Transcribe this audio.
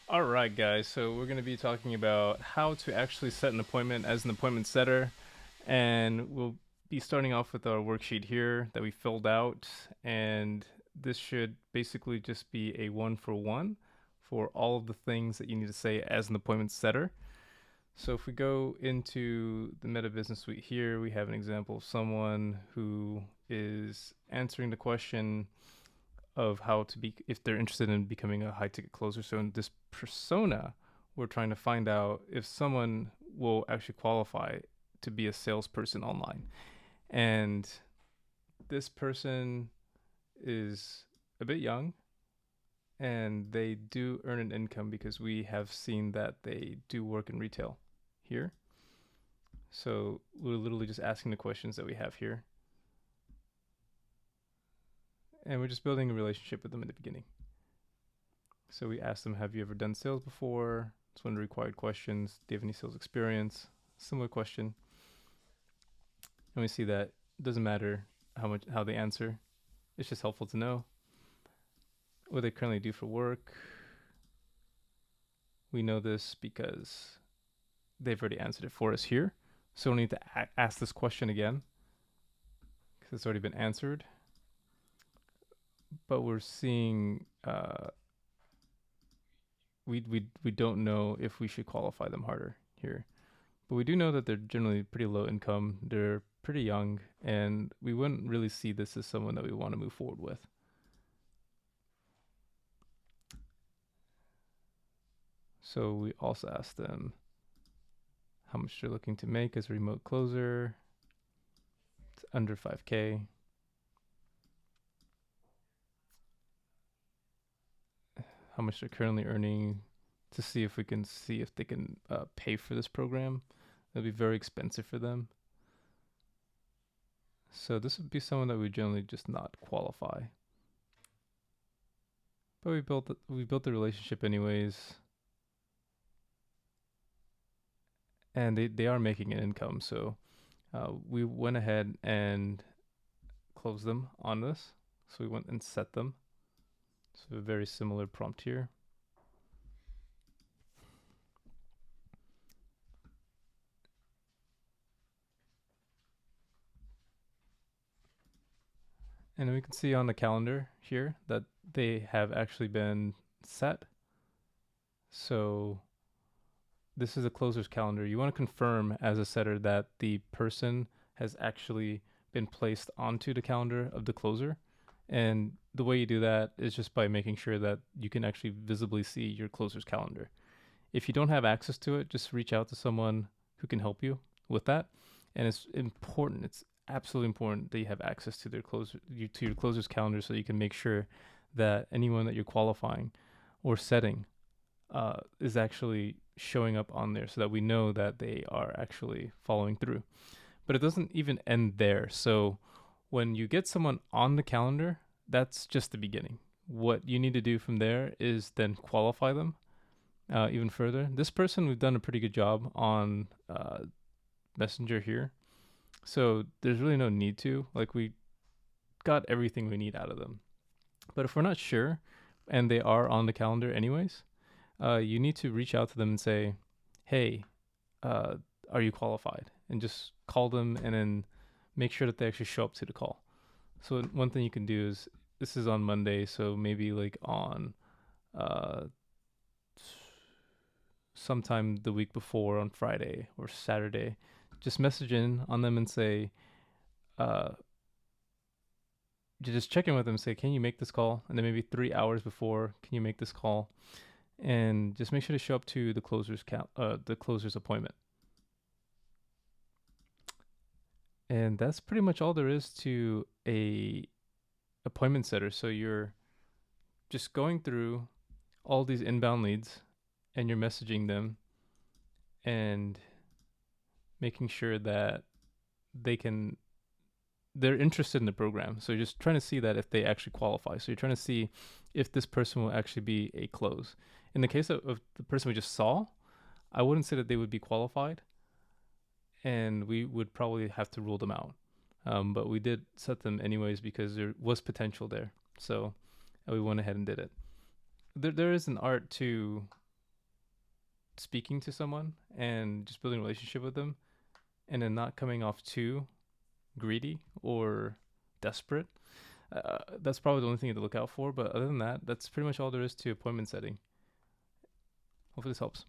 All right, guys. So we're going to be talking about how to actually set an appointment as an appointment setter, and we'll be starting off with our worksheet here that we filled out, and this should basically just be a one for one for all of the things that you need to say as an appointment setter. So if we go into the Meta Business Suite here, we have an example of someone who is answering the question of how to be if they're interested in becoming a high ticket closer. So in this persona, we're trying to find out if someone will actually qualify to be a salesperson online. And this person is a bit young and they do earn an income because we have seen that they do work in retail here. So we're literally just asking the questions that we have here. And we're just building a relationship with them in the beginning. So we asked them, have you ever done sales before? It's one of the required questions. Do you have any sales experience? Similar question. And we see that it doesn't matter how they answer. It's just helpful to know what they currently do for work. We know this because they've already answered it for us here. So we don't need to ask this question again because it's already been answered. But we're seeing we don't know if we should qualify them harder here. But we do know that they're generally pretty low income. They're pretty young, and we wouldn't really see this as someone that we want to move forward with. So we also asked them how much they're looking to make as a remote closer. It's under 5K. How much they're currently earning to see if we can see if they can pay for this program. It'll be very expensive for them. So this would be someone that we generally just not qualify. But we built the relationship anyways. And they are making an income, so we went ahead and closed them on this. So we went and set them. So a very similar prompt here. And we can see on the calendar here that they have actually been set. So this is a closer's calendar. You want to confirm as a setter that the person has actually been placed onto the calendar of the closer. And the way you do that is just by making sure that you can actually visibly see your closer's calendar. If you don't have access to it, just reach out to someone who can help you with that. And it's important. It's absolutely important that you have access to to your closer's calendar, so you can make sure that anyone that you're qualifying or setting is actually showing up on there, so that we know that they are actually following through. But it doesn't even end there. So when you get someone on the calendar, that's just the beginning. What you need to do from there is then qualify them even further. This person, we've done a pretty good job on Messenger here. So there's really no need to. Like, we got everything we need out of them. But if we're not sure and they are on the calendar anyways, you need to reach out to them and say, hey, are you qualified? And just call them and then make sure that they actually show up to the call. So one thing you can do is, this is on Monday, so maybe like on uh, sometime the week before on Friday or Saturday, just message in on them and say, uh, you just check in with them and say, can you make this call? And then maybe 3 hours before, can you make this call? And just make sure to show up to the closer's appointment. And that's pretty much all there is to a appointment setter. So you're just going through all these inbound leads and you're messaging them and making sure that they're interested in the program. So you're just trying to see that if they actually qualify. So you're trying to see if this person will actually be a close. In the case of the person we just saw, I wouldn't say that they would be qualified, and we would probably have to rule them out. But we did set them anyways because there was potential there. So we went ahead and did it. There is an art to speaking to someone and just building a relationship with them, and then not coming off too greedy or desperate. That's probably the only thing to look out for. But other than that, that's pretty much all there is to appointment setting. Hopefully this helps.